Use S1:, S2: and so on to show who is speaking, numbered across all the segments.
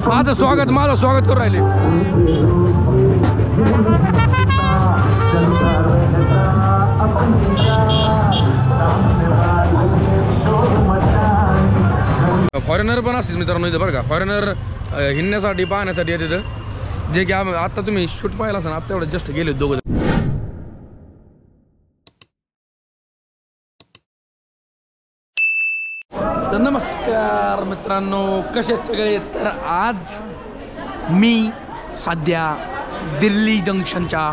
S1: माझं स्वागत करू राहिले. फॉरेनर पण असतील मित्रांनो इथं बरं का. फॉरेनर हिंडण्यासाठी पाहण्यासाठी येते तिथं, जे की आता तुम्ही शूट पाहिला असेल. आता एवढं जस्ट गेले दोघं. तर नमस्कार मित्रांनो, कसे सगळे. तर आज मी सध्या दिल्ली जंक्शनच्या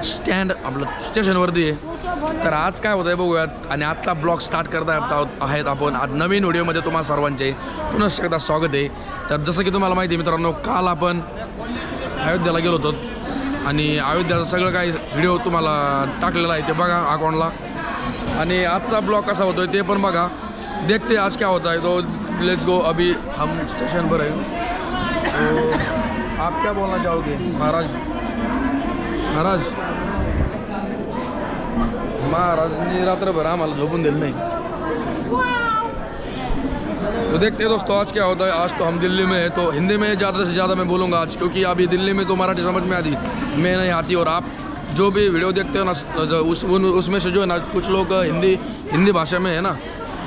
S1: स्टँड आपलं स्टेशनवरती आहे. तर आज काय होतं आहे बघूयात. आणि आजचा ब्लॉग स्टार्ट करता आहेत आपण. आज नवीन व्हिडिओमध्ये तुम्हाला सर्वांचे पुनश्च एकदा स्वागत आहे. तर जसं की तुम्हाला माहिती आहे मित्रांनो, काल आपण अयोध्याला गेलो होतो आणि अयोध्याचं सगळं काही व्हिडिओ तुम्हाला टाकलेला आहे ते बघा अकाउंटला. आणि आजचा ब्लॉग कसा होतो आहे ते पण बघा. देखते आज क्या होता है. तो लेट्स गो. अभी हम स्टेशन पर है. तो आप क्या बोलना चाहोगे महाराज रात्रभर आम्हाला झोपून दिलं नहीं. तो देखते दोस्तों आज क्या होता है. आज तो हम दिल्ली में है, तो हिंदी में ज़्यादा से ज़्यादा मैं बोलूँगा आज, क्योंकि अभी दिल्ली में तो मराठी समझ में आती मैं नहीं आती. और आप जो भी वीडियो देखते हो ना उसमें से जो है ना कुछ लोग हिंदी भाषा में है ना,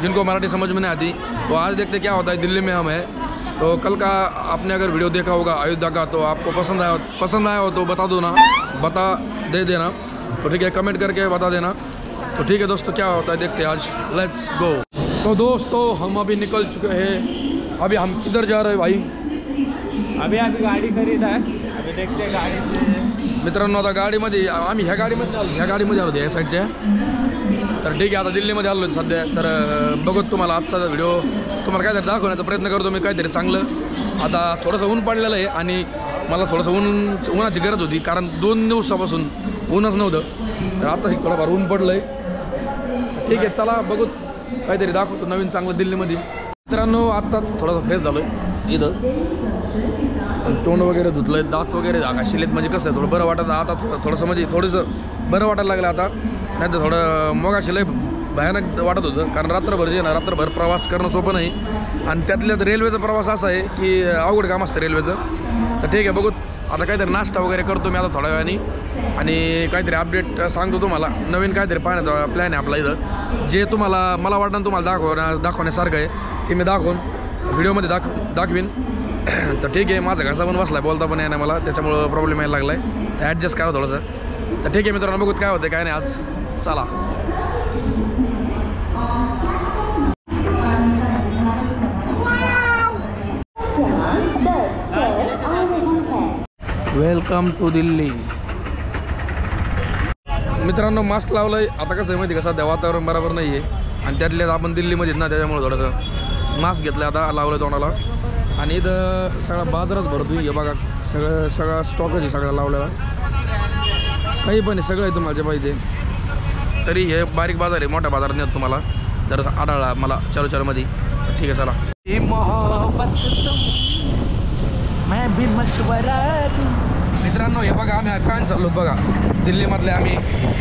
S1: जिनको मराठी समझ में नहीं आती. तो आज देखते क्या होता है. दिल्ली में हम हैं. तो कल का आपने अगर वीडियो देखा होगा अयोध्या का, तो आपको पसंद आया हो तो बता देना. तो ठीक है, कमेंट करके बता देना. तो ठीक है दोस्तों, क्या होता है देखते हैं आज. Let's go. तो दोस्तों हम अभी निकल चुके हैं. अभी हम किधर जा रहे हैं भाई.
S2: अभी गाडी खरीद आहे. अभी देखते हैं गाडी से.
S1: मित्रांनो आता गाडीमध्ये आम्ही ह्या गाडीमध्ये आलो या साईडच्या. तर ठीक आहे, आता दिल्लीमध्ये आलो सध्या. तर बघत तुम्हाला आजचा व्हिडिओ तुम्हाला काहीतरी दाखवण्याचा प्रयत्न करतो मी, काहीतरी चांगलं. आता थोडंसं ऊन पडलेलं आहे आणि मला थोडंसं उन्हाची गरज होती, कारण 2 दिवसापासून ऊनच नव्हतं. तर आता थोडंफार ऊन पडलं आहे. ठीक आहे, चला बघू काहीतरी दाखवतो नवीन चांगलं दिल्लीमध्ये. मित्रांनो आत्ताच थोडंसं फ्रेश झालो आहे इथं. तोंड वगैरे धुतलं आहे, दात वगैरे शिलेत. म्हणजे कसं आहे, थोडं बरं वाटतं आता. थोडंसं बरं वाटायला लागलं आता. नाही तर थोडं मगाशी लय भयानक वाटत होतं, कारण रात्रभर प्रवास करणं सोपं नाही. आणि त्यातल्यात रेल्वेचा प्रवास असा आहे की अवघड काम असतं रेल्वेचं. तर ठीक आहे, बघू आता काहीतरी नाश्ता वगैरे करतो मी आता थोड्या वेळाने. आणि काहीतरी अपडेट सांगतो तुम्हाला. नवीन काहीतरी पाहण्याचा प्लॅन आहे आपला इथं, जे मला वाटतं तुम्हाला दाखवण्यासारखं आहे ते मी व्हिडिओमध्ये दाखवीन. तर ठीक आहे, माझा घसा पण बसला आहे, बोलता पण नाही मला, त्याच्यामुळं प्रॉब्लेम यायला लागला आहे. तर ॲडजस्ट करा थोडंसं. तर ठीक आहे मित्रांनो, बघूत काय होतं काय नाही आज. चला. Welcome to Delhi. मित्रांनो मास्क लावलंय. आता कसं आहे माहिती का, सध्या वातावरण बरोबर नाही आहे आणि त्यातल्यात आपण दिल्लीमध्ये ना, त्याच्यामुळे थोडंसं मास्क घेतलं आता, लावलं तोंडाला. आणि इथं सगळा बाजारच भरतो. हे बघा सगळा स्टॉकच आहे सगळा लावलेला. काही पण आहे, सगळं आहे तुम्हाला जे पाहिजे. तरी हे बारीक बाजार आहे, मोठ्या बाजारात नाही तुम्हाला जर आढळला मला चारूमध्ये. ठीक आहे, चला. मित्रांनो हे बघा, आम्ही काय चाललो बघा, दिल्लीमधले आम्ही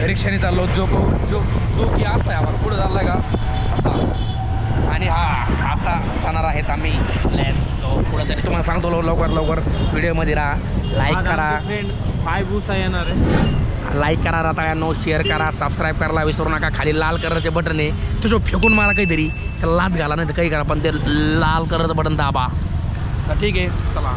S1: रिक्षाने चाललो. जो की असा आहे आम्हाला पुढं चालला आहे का असा. आणि आता जाणार आहेत आम्ही पुढं. तरी तुम्हाला सांगतो लवकर व्हिडिओमध्ये राहा. लाईक करा.
S2: 5 दिवसा येणार आहे.
S1: लाईक करा राहता, शेअर करा, सबस्क्राईब करायला विसरू नका. खाली लाल कलरचे बटन आहे, तुझं फेकून मारा काहीतरी, त्याला लात घाला नाही तर काही करा, पण ते लाल कलरचं बटन दाबा. तर ठीक आहे, चला.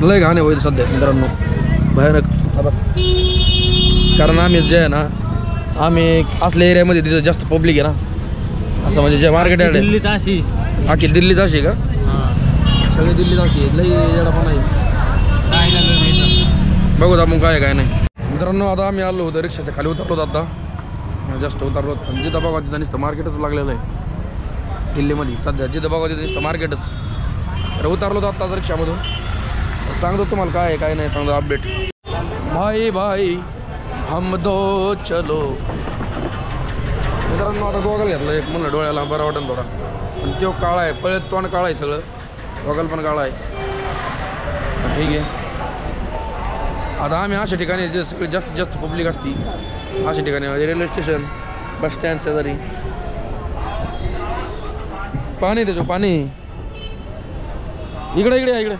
S1: लय घाणे होईल सध्या मित्रांनो, भयानक. कारण आम्ही जे आहे ना, आम्ही असल्या एरियामध्ये तिथं जास्त पब्लिक आहे ना, असं म्हणजे जे मार्केट आहे
S2: दिल्लीत अशी
S1: आखी दिल्लीत अशी का. सगळे दिल्लीत अशी लई येडा पण आहे. बघू आपण काय काय नाही. मित्रांनो आता आम्ही आलो होतो रिक्षाच्या खाली उतरलो. आता जस्ट उतरलो. जिथं बघा तिथं नुसतं मार्केटच लागलेलं आहे दिल्लीमध्ये सध्या. जिथं बघा तिथं नुसतं मार्केटच. तर उतरलो आता रिक्षामधून. सांगतो तुम्हाला काय आहे काय नाही, सांगतो अपडेट. भाई हम दो चलो. मित्रांनो आता गोगल घेतलं एक, म्हणलं डोळ्याला बरं वाटेल थोडा. पण तो काळा आहे, पळत तोंड काळा आहे सगळं, वगल पण काळा आहे. ठीक आहे. आता आम्ही अशा ठिकाणी जे सगळे जास्तीत जास्त पब्लिक असती अशा ठिकाणी रेल्वे स्टेशन, बस स्टँड शेजारी पाणी देतो पाणी. इकडे इकडे इकडे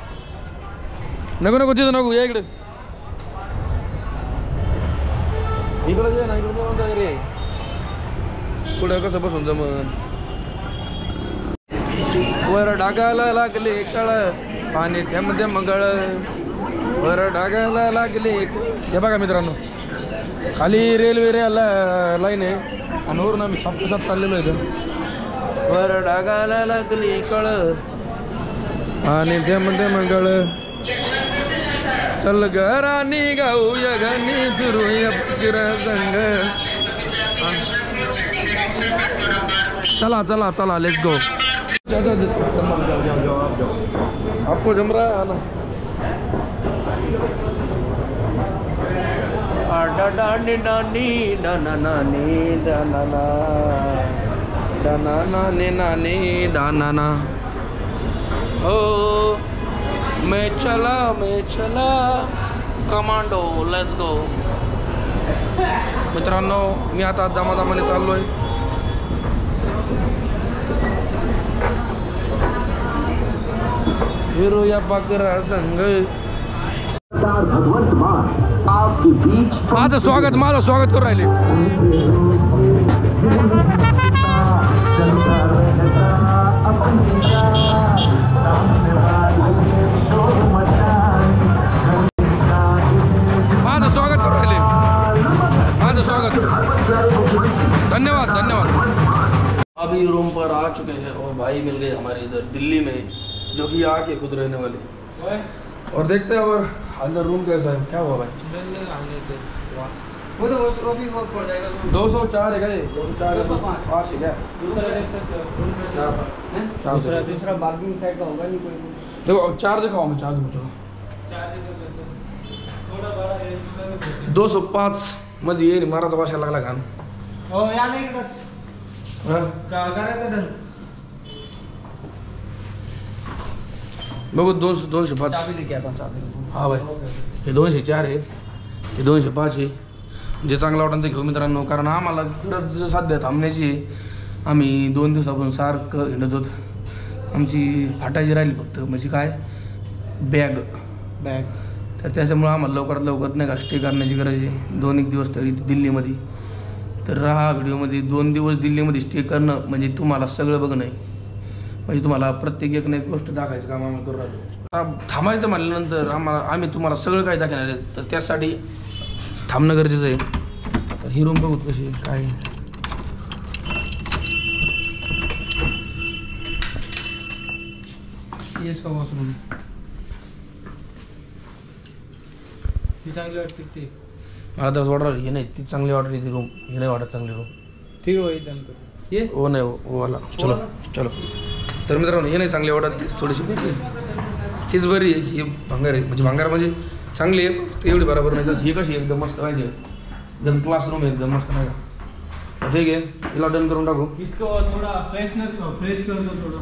S1: नको नको तिथं नको, या इकडे इकडे जे ना इकडे रे पुढे कसं बसून जमन. वर डागायला लागले कळ पाणी थेंब थेंब गळ, वर डागायला लागले. हे बघा मित्रांनो, खाली रेल्वे लाईन आहे आणि वरून आम्ही साप चाललेलो आहे. वर डागायला लागले कळ आणि थेंब थेंब गळ, चल घरानी गाऊया गाणी फिरूया संग. चला चला चला लेट्स गो. आपको जम रहा है ना. डानी डानी डाना नानी डाना ना डाना नानी नानी डाना ना. हो मैं चला कमांडो लेट्स गो. मित्रांनो मी आता दमादमाने चाललोय. फिरूया पाकरा संग. माझं स्वागत करू राहिले. धन्यवाद धन्यवाद. अभी रूम पर आ चुके हैं और भाई मिल गए हमारे इधर दिल्ली में, जो कि आके खुद रहने वाले. और देखते हैं और अंदर रूम कैसा है. क्या हुआ भाई? वो तो भी वो पड़ जाएगा. 204 है क्या? 204 है 5 है क्या? दूसरा बार्गिंग साइड का होगा नहीं कोई. देखो 4 दिखाओ, मैं 4 दूँ. 205 मध्ये ये महाराजा भाषा लागला घाण. हो या नाही इकडंच. बघू 205. हा भाई हे 204 आहे, हे 205 आहे. जे चांगलं वाटतं ते घेऊ मित्रांनो, कारण आम्हाला खरंच सध्या थांबण्याची. आम्ही 2 दिवसापासून सारखं हिंडत होत. आमची फाटायची राहिली फक्त, म्हणजे काय बॅग. तर त्याच्यामुळं आम्हाला लवकरात लवकर नाही का स्टे करण्याची गरज आहे. 2-1 दिवस तरी दिल्लीमध्ये. तर राहा व्हिडिओमध्ये 2 दिवस दिल्लीमध्ये स्टे करणं म्हणजे तुम्हाला सगळं बघणं आहे. म्हणजे तुम्हाला प्रत्येक एक गोष्ट दाखवायचं काम आम्हाला करू राहिलो. थांबायचं म्हणल्यानंतर आम्ही तुम्हाला सगळं काही दाखवणार आहे. तर त्यासाठी थांबणं गरजेचं आहे. तर ही रूम बघू कशी काय. येस का वॉशरूम ती चांगली वाटते. ती मला तर वाटलं हे नाही, ती चांगली वाटली ती रूम. हे नाही वाटत चांगली रूम. ठीक आहे ये हो नाही हो वाला. चलो चलो. तर मित्रांनो हे नाही चांगली वाटत, तीच थोडीशी तीच बरी आहे. ही भांगार आहे, म्हणजे भांगार म्हणजे चांगली आहे, एवढी बरोबर नाही. तसं ही कशी एकदम मस्त पाहिजे, एकदम क्लासरूम आहे, एकदम मस्त नाही का. ठीक है, तिला डन करून टाकू. इसको थोड़ा फ्रेशनर फ्रेश कर दो थोड़ा.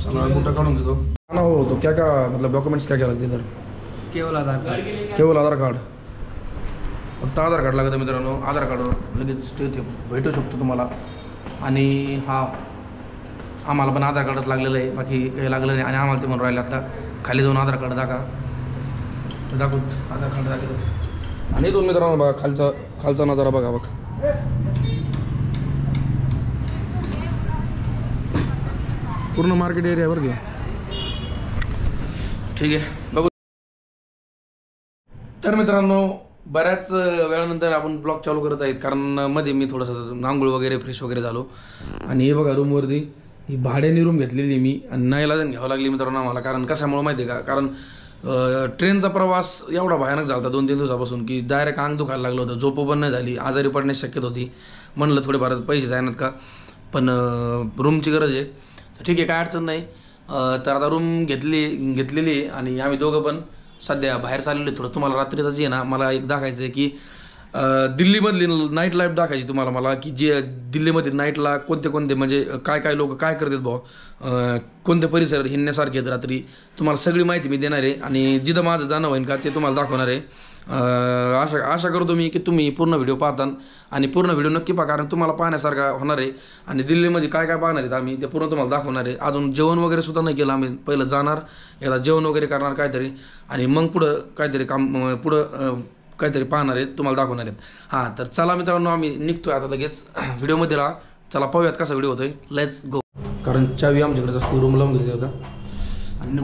S1: चलो फोटो काढून देतो. ना हो तो क्या क्या मतलब डॉक्युमेंट्स क्या क्या लगते इधर? केवल आधार कार्ड. केवल आधार कार्ड. फक्त आधार कार्ड लागतं मित्रांनो. आधार कार्डवर लगेच ते भेटू शकतो तुम्हाला. आणि हा आम्हाला पण आधार कार्डच लागलेलं आहे, बाकी काही लागलं नाही. आणि आम्हाला ते म्हणून राहिलं आता खाली जाऊन आधार कार्ड दाखवा. दाखवू आधार कार्ड दाखवतो. आणि दोन मित्रांनो बघा खालचा नजारा बघा बघ. पूर्ण मार्केट एरियावर घे. ठीक आहे बघू. तर मित्रांनो बऱ्याच वेळानंतर आपण ब्लॉग चालू करत आहेत, कारण मध्ये मी थोडंसं आंघोळ वगैरे फ्रेश वगैरे झालो. आणि हे बघा रूमवरती ही भाड्याने रूम घेतलेली मी. आणि नाहीला घ्यावं लागली मित्रांनो आम्हाला. कारण कशामुळे माहिती आहे का, कारण ट्रेनचा प्रवास एवढा भयानक झाला होता 2-3 दिवसापासून की डायरेक्ट अंग दुखायला लागलं होतं. झोप पण नाही झाली, आजारी पडण्याची शक्यता होती. म्हणलं थोडेफार पैसे जायनात का, पण रूमची गरज आहे. ठीक आहे काय अडचण नाही. तर आता रूम घेतलेली आहे आणि आम्ही दोघं पण सध्या बाहेर चाललेलो आहे. थोडं तुम्हाला रात्रीचं जे आहे ना मला एक दाखवायचं आहे की दिल्लीमधली नाईट लाईफ दाखवायची तुम्हाला मला, की जे दिल्लीमध्ये नाईटला कोणते कोणते म्हणजे काय काय लोक काय करतात भाऊ, कोणते परिसर हिंडण्यासारखे आहेत रात्री, तुम्हाला सगळी माहिती मी देणार आहे. आणि जिथं माझं जाणं होईन का ते तुम्हाला दाखवणार आहे. आशा करतो मी की तुम्ही पूर्ण व्हिडिओ पाहता आणि पूर्ण व्हिडिओ नक्की पहा, कारण तुम्हाला पाहण्यासारखा होणार आहे. आणि दिल्लीमध्ये काय काय पाहणार आहेत आम्ही ते पूर्ण तुम्हाला दाखवणार आहे. अजून जेवण वगैरे सुद्धा नाही केलं आम्ही, पहिलं जाणार याला जेवण वगैरे करणार काहीतरी आणि मग पुढं काहीतरी काम पुढं काहीतरी पाहणार आहेत तुम्हाला दाखवणार आहेत. हां, तर चला मित्रांनो आम्ही निघतोय आता लगेच व्हिडिओमध्ये राहा. चला पाहूयात कसा व्हिडिओ होतोय. Let's go. कारण चावी आमच्याकडे असते रूम लावून घेतली होता आणि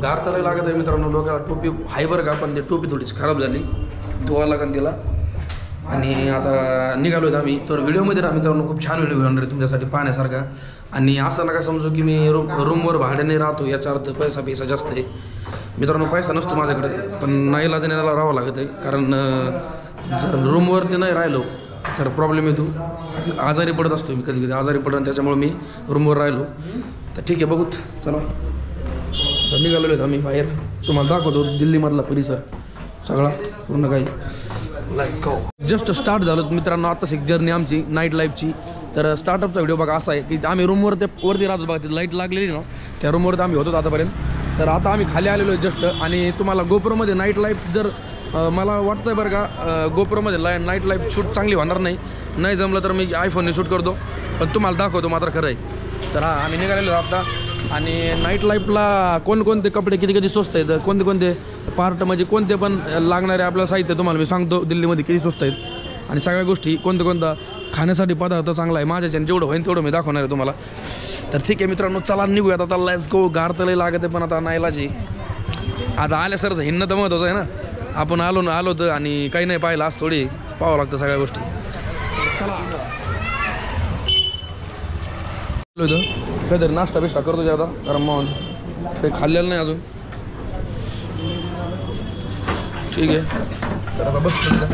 S1: गार तर लागत आहे मित्रांनो. डोक्याला टोपी हाय बरं का, पण ते टोपी थोडीशी खराब झाली, धुवा लागेल तिला. आणि आता निघालो आहेत आम्ही. तर व्हिडिओमध्ये राहा मित्रांनो, खूप छान व्हिडिओ होणार आहे तुमच्यासाठी पाहण्यासारखा. आणि असं नका समजू की मी रूमवर भाड्याने राहतो, याचा अर्थ पैसा जास्त आहे मित्रांनो. पैसा नसतो माझ्याकडे, पण नाही लाजण्याला राहावं लागत आहे. कारण जर रूमवरती नाही राहिलो तर प्रॉब्लेम येतो. आजारी पडत असतो मी, कधी आजारी पडत, त्याच्यामुळे मी रूमवर राहिलो. तर ठीक आहे, बघूत. चला तर निघालेलो आहेत आम्ही बाहेर. तुम्हाला दाखवतो दिल्लीमधला परिसर सगळा पूर्ण काही. Let's go. जस्ट स्टार्ट झालो मित्रांनो आत्ताच एक जर्नी आमची नाईट लाईफची. तर स्टार्टअपचा व्हिडिओ बघा असा आहे की आम्ही रूमवर वरती राहतो बघा, ती लाईट लागलेली ना त्या रूमवरती आम्ही होतो आतापर्यंत. तर आता आम्ही खाली आलेलो आहे जस्ट. आणि तुम्हाला गोप्रोमध्ये नाईट लाईफ जर मला वाटतं आहे बरं का, गोप्रोमध्ये नाईट लाईफ शूट चांगली होणार नाही जमलं तर मी आयफोनने शूट करतो, पण तुम्हाला दाखवतो मात्र खरं आहे. तर हां, आम्ही निघालेलो आता. आणि नाईट लाईफला कोणकोणते कपडे किती स्वस्त आहेत, कोणते पार्ट म्हणजे कोणते पण लागणारे आपलं साहित्य तुम्हाला मी सांगतो दिल्लीमध्ये किती स्वस्त आहेत. आणि सगळ्या गोष्टी कोणता खाण्यासाठी पदार्थ चांगला आहे माझ्याच्याने जेवढं होईल तेवढं मी दाखवणार आहे तुम्हाला. तर ठीक आहे मित्रांनो, चला निघूयात आता. Let's go. गार तर लई लागत आहे, पण आता नाईलाजी. आता आल्या सरचं हिंडणं तर महत्त्वाचं आहे ना. आपण आलो तर आणि काही नाही पाहिलं, आज थोडी पाहावं लागतं सगळ्या गोष्टी. काहीतरी नाश्ता बिष्टा करतो जे आता, कारण मग काही खाल्लेलं नाही अजून. ठीक आहे, तर आता बसलो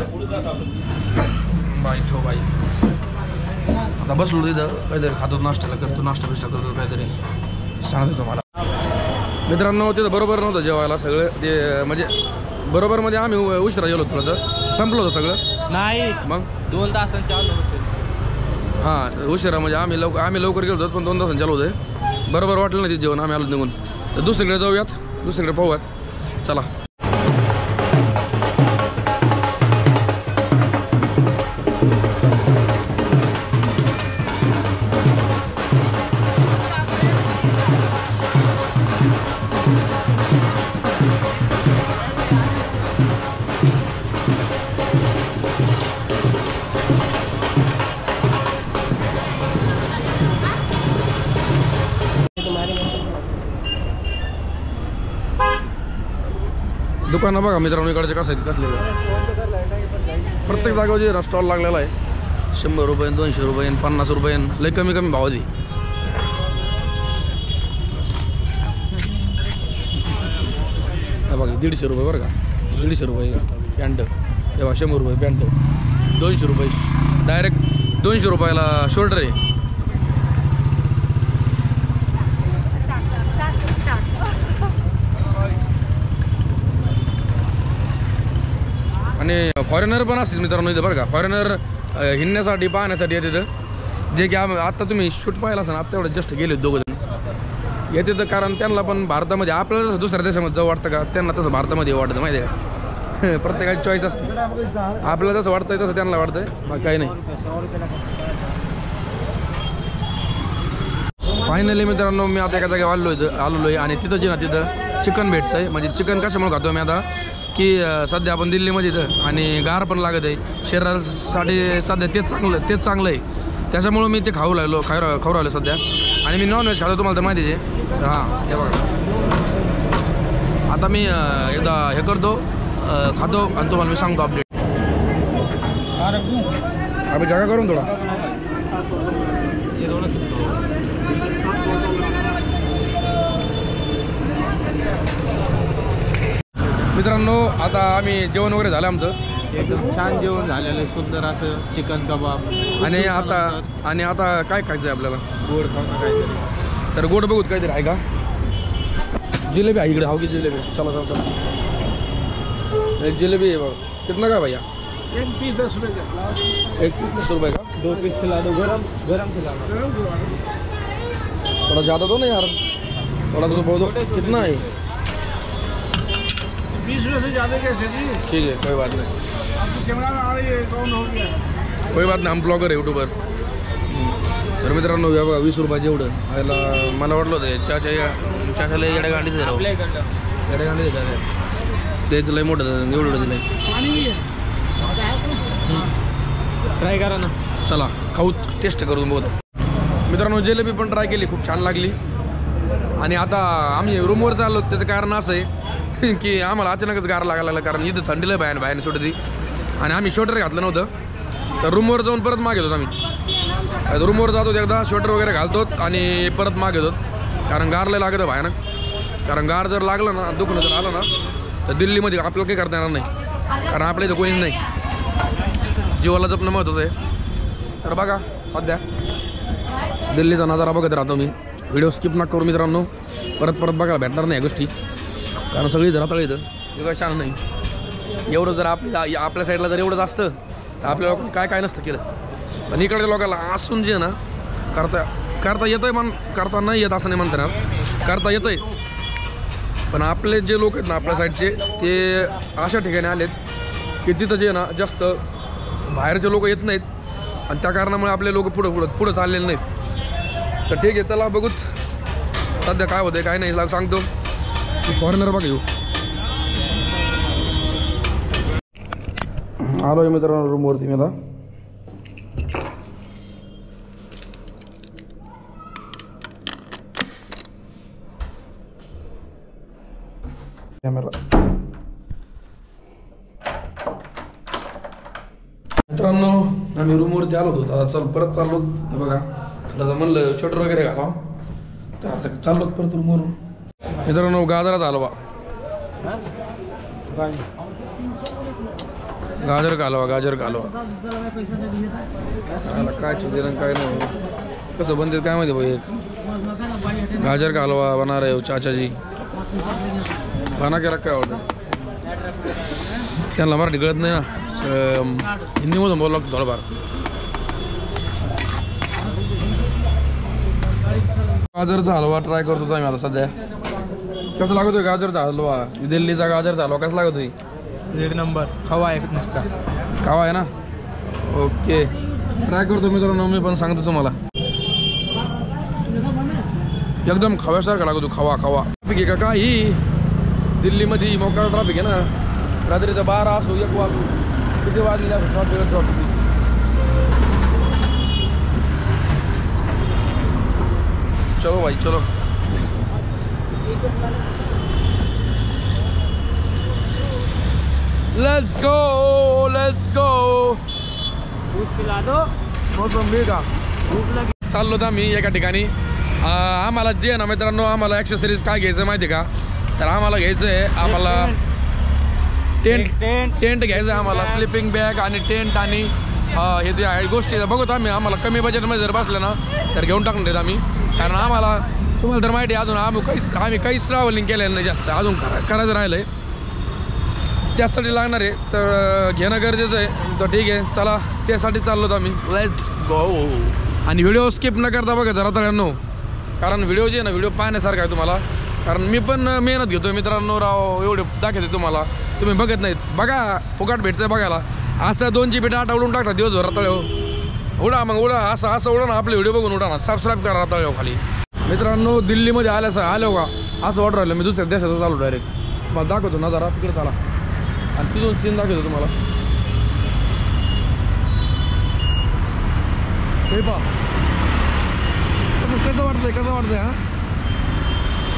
S1: बाई आता बसलो तिथं, काहीतरी खातो, नाश्ता बिष्टा करतो, काहीतरी सांगतो तुम्हाला. मित्रांनो तिथं बरोबर नव्हतं जेवायला सगळं, ते म्हणजे बरोबर मध्ये आम्ही उशिरा गेलो, थोडंसं संपलं होतं सगळं. नाही मग 2 तासांचे आलो होते. हां, उशिरा म्हणजे आम्ही लवकर गेलो होतो, पण 2 तासांचे आलो होते. बरोबर वाटलं नाही ते जेवण, आम्ही आलो निघून. तर दुसरीकडे जाऊयात, दुसरीकडे पाहूयात. चला. दुकानं बघा मित्रांनो इकडचे कसं आहेत, कसले प्रत्येक जागेवर जे स्टॉल लागलेला आहे. 100 रुपये, 200 रुपये, 50 रुपये, लई कमी भाव दे. बघा 150 रुपये बरं का, 150 रुपये पॅन्ट, तेव्हा 100 रुपये पॅन्ट, 200 रुपये डायरेक्ट 200 रुपयाला शोल्डर आहे. आणि फॉरेनर पण असतील मित्रांनो इथं बरं का. फॉरेनर हिंडण्यासाठी पाहण्यासाठी येते तर, जे की आत्ता तुम्ही शूट पाहिला असेल, आता एवढं जस्ट गेले 2 जण येते तर. कारण त्यांना पण भारतामध्ये आपल्याला जसं दुसऱ्या देशामध्ये जाऊ वाटतं का, त्यांना तसं भारतामध्ये वाटतं माहिती आहे का. प्रत्येकाची चॉईस असते, आपल्याला जसं वाटतंय तसं त्यांना वाटतंय, मग काही नाही. फायनली मित्रांनो मी आता एका जागेवर आलेलो आहे आणि तिथं जे ना तिथं चिकन भेटतंय. म्हणजे चिकन कशामुळे खातो मी आता की सध्या आपण दिल्लीमध्ये इथं आणि गार पण लागत आहे शरीरासाठी, सध्या तेच चांगलं आहे. त्याच्यामुळं मी ते खाऊ राहिलो सध्या. आणि मी नॉनव्हेज खातो, तुम्हाला तर माहितीच आहे. हां, हे बघा आता मी एकदा हे करतो, खातो आणि तुम्हाला मी सांगतो अपडेट. अभी जागा करून थोडा. मित्रांनो आता आम्ही जेवण वगैरे झालं आमचं,
S2: एकदम छान जेवण झालेलं आहे, सुंदर असं चिकन कबाब. आणि
S1: आता काय खायचं आहे आपल्याला,
S2: गोड खाणं काहीतरी.
S1: तर गोड बघूत काहीतरी आहे का. जिलेबी आहे इकडे, हाव की जिलेबी. चला एक जिलेबी आहे बघ. कितना का भैया?
S2: एक पीस 10 रुपये का।
S1: एक पीस 10 रुपये का।
S2: 2 पीस खिला दो, गरम गरम खिला दो।
S1: थोड़ा ज़्यादा दो ना यार, थोड़ा तो बहुत दो। कितना है?
S2: 20 रुपये से ज़्यादा कैसे जी?
S1: ठीक है, कोई बात नहीं।
S2: आपकी कैमरा में आ रही है, कौन हो गया?
S1: कोई बात नाही, हम ब्लॉगर आहे यूट्यूबर. तर मित्रांनो या बघा 20 रुपयाचे एवढं याला मला वाटलं होतं चाच्याला येड्या गांडीच आहे राव, येड्या गांडीच आहे तेच लय मोठं एवढं दिलंय.
S2: ट्राय करा ना.
S1: चला खाऊ, टेस्ट करून बघतो. मित्रांनो जिलेबी पण ट्राय केली, खूप छान लागली. आणि आता आम्ही रूमवर चाललो, त्याचं कारण असं आहे की आम्हाला अचानकच गार लागायला लागला, कारण इथं थंडीला बाहेर सोडती आणि आम्ही स्वेटर घातलं नव्हतं. तर रूमवर जाऊन परत माग येतो आम्ही. रूमवर जातो एकदा स्वेटर वगैरे घालतो आणि परत माग येतो, कारण गार लय लागतं भयानक. कारण गार जर लागलं ना, दुखणं जर आलं ना, तर दिल्लीमध्ये आपल्याला काही करता येणार नाही, कारण आपल्या इथं कोणीच नाही. जीवाला जपणं महत्त्वाचं आहे. तर बघा सध्या दिल्लीचा नजारा बघत राहतो मी. व्हिडिओ स्किप नका करू मित्रांनो, परत बघायला भेटणार नाही या गोष्टी, कारण सगळी जर आता इथं एवढं छान नाही. एवढं जर आपल्या साईडला जर एवढंच असतं तर आपल्या लोकांनी काय नसतं केलं. पण इकडच्या लोकांना असून जे ना करता येतंय, करता नाही येत असं नाही म्हणता येणार, करता येतंय. पण आपले जे लोक आहेत ना आपल्या साईडचे, ते अशा ठिकाणी आलेत की तिथं जे ना जास्त बाहेरचे लोक येत नाहीत, आणि त्या कारणामुळे आपले लोक पुढं चाललेले नाहीत. तर ठीक आहे, चला बघूत सध्या काय होतंय काय नाही. सांगतो फॉरेनर बघा येऊ. आलो आहे मित्रांनो रूमवरती मी आता. कॅमेरा मित्रांनो आम्ही रूमवरती आलो होतो, आता चल परत चाललो. बघा थोडं म्हणलं शटर वगैरे घालावं, तर आता चाललो परत रूमवरून. मित्रांनो गाजराचा हलवा, गाजर घालवा काय चिंते काय नाही, कसं बनते काय माहिती भाई. एक गाजर का हलवा बना रहे हो चाचा जी, बना के रखा ऑर्डर. त्यांना मराठी कळत नाही ना, हिंदीमधून बोललो थोडंफार. गाजरचा हलवा ट्राय करतो आम्ही आता सध्या. कसं लागतोय गाजरचा हलवा? दिल्लीचा गाजरचा हलवा कसा लागतोय?
S2: एक नंबर. खवा आहे नुसता,
S1: खावा आहे ना. ओके ट्राय करतो मित्रांनो, मी पण सांगतो तुम्हाला. एकदम खव्यासारखा लागतो, खवा. ट्रॅफिक आहे का काही दिल्लीमध्ये? मोकळा ट्रॅफिक आहे ना, रात्रीचं 12 असो 1 वाजो, किती वाजले ट्रॅफिक. चलो भाई चलो. Let's go.
S2: दूध पिला दो.
S1: मोसंबी का चाललो तर आम्ही एका ठिकाणी. आम्हाला जे ना मित्रांनो, आम्हाला ॲक्सेसरीज काय घ्यायचं माहिती का? तर आम्हाला घ्यायचं आहे, आम्हाला टेंट घ्यायचं आहे आम्हाला, स्लिपिंग बॅग आणि टेंट आणि हे जे आहे गोष्टी बघतो आम्ही. आम्हाला कमी बजेटमध्ये जर बसलं ना तर घेऊन टाकून देत आम्ही, कारण आम्हाला तुम्हाला तर माहिती आहे अजून आम्ही काहीच ट्रॅव्हलिंग केलेलं नाही जास्त, अजून करायचं राहिलं आहे, त्यासाठी लागणार आहे. तर घेणं गरजेचं आहे. तर ठीक आहे चला, त्यासाठी चाललो आम्ही. Let's go. आणि व्हिडिओ स्किप न करता बघा जरा तळ्यांनो, कारण व्हिडिओ जे आहे ना, व्हिडिओ पाहण्यासारखा आहे तुम्हाला, कारण मी पण मेहनत घेतो मित्रांनो राव, एवढे दाखवते तुम्हाला, तुम्ही बघत नाहीत. बघा फुकट भेटतंय बघायला. असं 2 GB डाटा उडून टाकतात दिवसभर रताळ्यावर. उडा मग उडा, असं उडा ना, आपले व्हिडिओ बघून उडा ना, सबस्क्राईब करा रताळ्यावर खाली. मित्रांनो दिल्लीमध्ये आलो का असं ऑर्डर राहिलं, मी दुसऱ्या देशात चालू डायरेक्ट. मला दाखवतो ना जरा तिकडे चाला, आणि तिथून सीन दाखवतो तुम्हाला. हे पहा कसं वाटतंय हा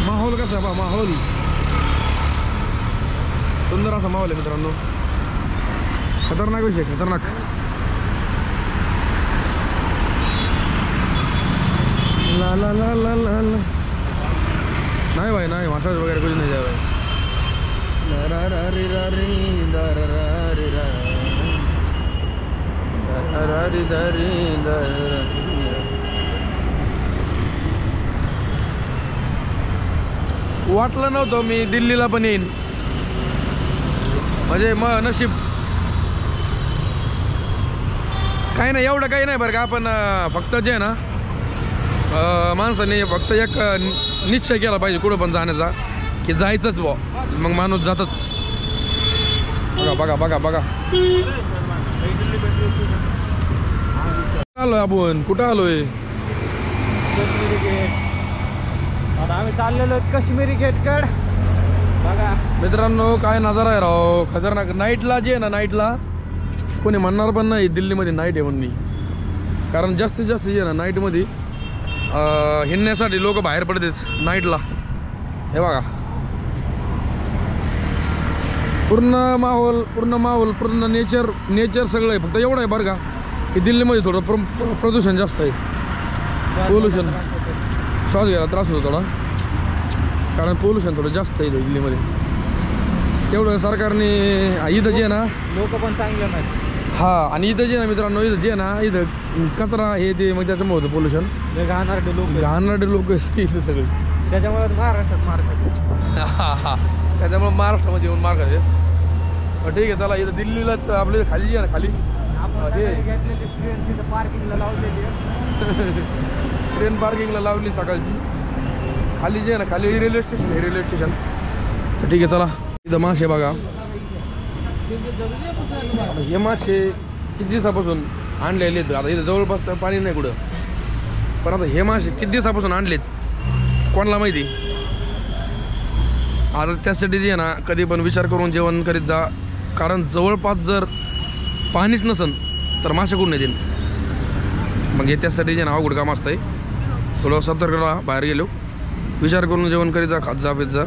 S1: माहोल, कसा आहे पहा माहोल, सुंदर असा माहोल आहे मित्रांनो. खतरनाक विषय, खतरनाक. ला ला ला ला ला ला. नाही भाई नाही, मसाज वगैरे कुछ नाही भाई. रा रा रे रा रे दा रा रा रे रा दा रा रे दा रे दा रा. वाटलं नव्हतं मी दिल्लीला पण येईन, म्हणजे मग नशीब काही नाही एवढं काही नाही बरं का. आपण फक्त जे आहे ना माणसाने फक्त एक निश्चय केला पाहिजे कुठं पण जाण्याचा की जायचंच बुवा, मग माणूस जातच. बघा बघा बघा बघा आलोय आपण, कुठं आलोय?
S2: काश्मीरी गेट. आता आम्ही चाललेलो आहेत काश्मीरी गेटकडे. बघा
S1: मित्रांनो काय नजारा आहे राव, खतरनाक. नाईटला जे आहे ना, नाईटला कोणी म्हणणार पण नाही दिल्लीमध्ये नाईट आहे म्हणून, कारण जास्तीत जास्त जे आहे ना नाईटमध्ये हिंडण्यासाठी लोक बाहेर पडतात नाईटला. हे बघा पूर्ण माहोल पूर्ण नेचर सगळं आहे. फक्त एवढं आहे बरं का की दिल्लीमध्ये थोडं प्रदूषण जास्त आहे, पोल्युशन. श्वास घ्यायला त्रास होतो थोडा, कारण पोल्युशन थोडं जास्त आहे दिल्लीमध्ये. तेवढं सरकारने इथं जे आहे ना
S2: लोक पण चांगले नाहीत.
S1: हा, आणि इथं जे ना मित्रांनो, इथं जे आहे ना इथं कचरा हे ते, मग त्याच्यामुळे होतं पोल्युशन.
S2: घाणेरडे लोक
S1: इथं सगळे,
S2: त्याच्यामुळे महाराष्ट्रात मार खाते.
S1: हा त्याच्यामुळे महाराष्ट्रामध्ये येऊन मार खाते. ठीक आहे चला, इथं दिल्लीलाच आपल्या खाली जे आहे ना, खाली
S2: पार्किंगला लावलेली
S1: ट्रेन पार्किंगला लावली सकाळची. खाली जे आहे ना, खाली रेल्वे स्टेशन. तर ठीक आहे चला, इथं मासे बघा. हे मासे किती दिवसापासून आणलेले आहेत. आता इथं जवळपास तर पाणी नाही कुठं, पण आता हे मासे किती दिवसापासून आणलेत कोणाला माहिती. आता त्यासाठी जे आहे ना कधी पण विचार करून जेवण करीत जा, कारण जवळपास जर पाणीच नसन तर मासे कुठून येतील. मग हे त्यासाठी जे ना अवघड काम असतंय. थोडं सतर्क राहा, बाहेर गेलो विचार करून जेवण करीत जा, खात जा, पित जा.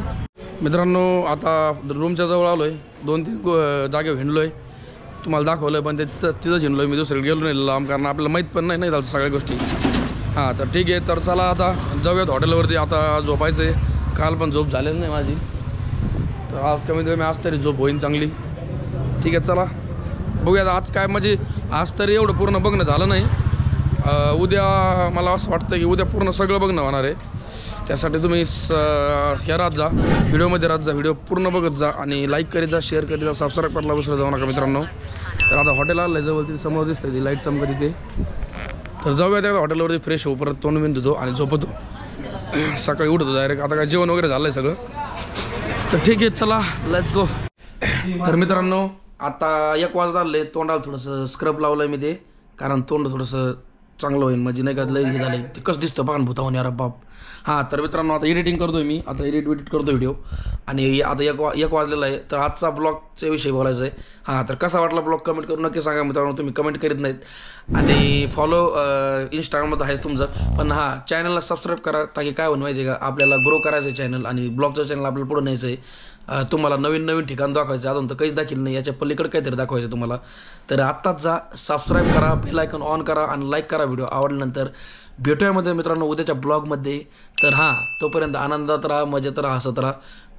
S1: मित्रांनो आता रूमच्या जवळ आलो आहे, 2-3 जागेवर हिंडलो आहे, तुम्हाला दाखवलं आहे. पण ते तिथंच हिंडलो आहे मी, दुसरीकडे गेलो नाही लांब, कारण आपल्याला माहीत पण नाही झालं सगळ्या गोष्टी. हां तर ठीक आहे, तर चला आता जाऊयात हॉटेलवरती. आता झोपायचं आहे, काल पण झोप झालेली नाही माझी, तर आज कमीत कमी आज तरी झोप होईन चांगली. ठीक आहे चला बघूयात आज काय. म्हणजे आज तरी एवढं पूर्ण बघणं झालं नाही. उद्या मला असं वाटतं की उद्या पूर्ण सगळं बघणं होणार आहे. त्यासाठी तुम्ही ह्या राहत जा, व्हिडिओमध्ये राहत जा, व्हिडिओ पूर्ण बघत जा आणि लाईक करीत जा, शेअर करीत जा, सबस्क्राईब करायला विसरत जाऊ नका मित्रांनो. तर आता हॉटेल आलं आहे जवळ, तिथे समोर दिसतं ती लाईट चमकत तिथे. तर जाऊया त्या हॉटेलवरती, फ्रेश होऊ, परत तोंड बिंद धुतो आणि झोपतो. सकाळी उठतो डायरेक्ट. आता काय जेवण वगैरे झालं आहे सगळं, तर ठीक आहे चला लेट्स गो. तर मित्रांनो आता 1 वाजता आले, तोंडाला थोडंसं स्क्रब लावलं आहे मी ते, कारण तोंड थोडंसं चांगलं होईल. म्हणजे नाही का लई हे झालं आहे, ते कसं दिसतं पान भूतावून यार बाप. हां तर मित्रांनो आता एडिटिंग करतोय मी, आता एडिट करतो व्हिडिओ. आणि आता 1 वाजलेला आहे, तर आजचा ब्लॉगच्या विषयी बोलायचं आहे. हां तर कसा वाटला ब्लॉग कमेंट करून नक्की सांगा मित्रांनो, तुम्ही कमेंट करीत नाहीत. आणि फॉलो इंस्टाग्राममध्ये आहे तुमचं, पण हां चॅनलला सबस्क्राईब करा, ताकी काय होईल माहिती आहे का, आपल्याला ग्रो करायचं आहे चॅनल, आणि ब्लॉगचं चॅनल आपल्याला पुढे न्यायचं आहे. तुम्हाला नवीन ठिकाण दाखवायचं, अजून तर काहीच दाखवलं नाही, याच्या पलीकडे काहीतरी दाखवायचं तुम्हाला. तर आत्ताच जा, सबस्क्राईब करा, बेल आयकॉन ऑन करा आणि लाईक करा व्हिडिओ आवडल्यानंतर. भेटूयामध्ये मित्रांनो उद्याच्या ब्लॉगमध्ये. तर हां तोपर्यंत आनंदात राहा, मजेत राहा, हसत राहा.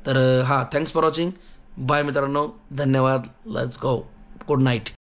S1: तर हां थँक्स फॉर वॉचिंग, बाय मित्रांनो, धन्यवाद, लेट्स गो, गुड नाईट.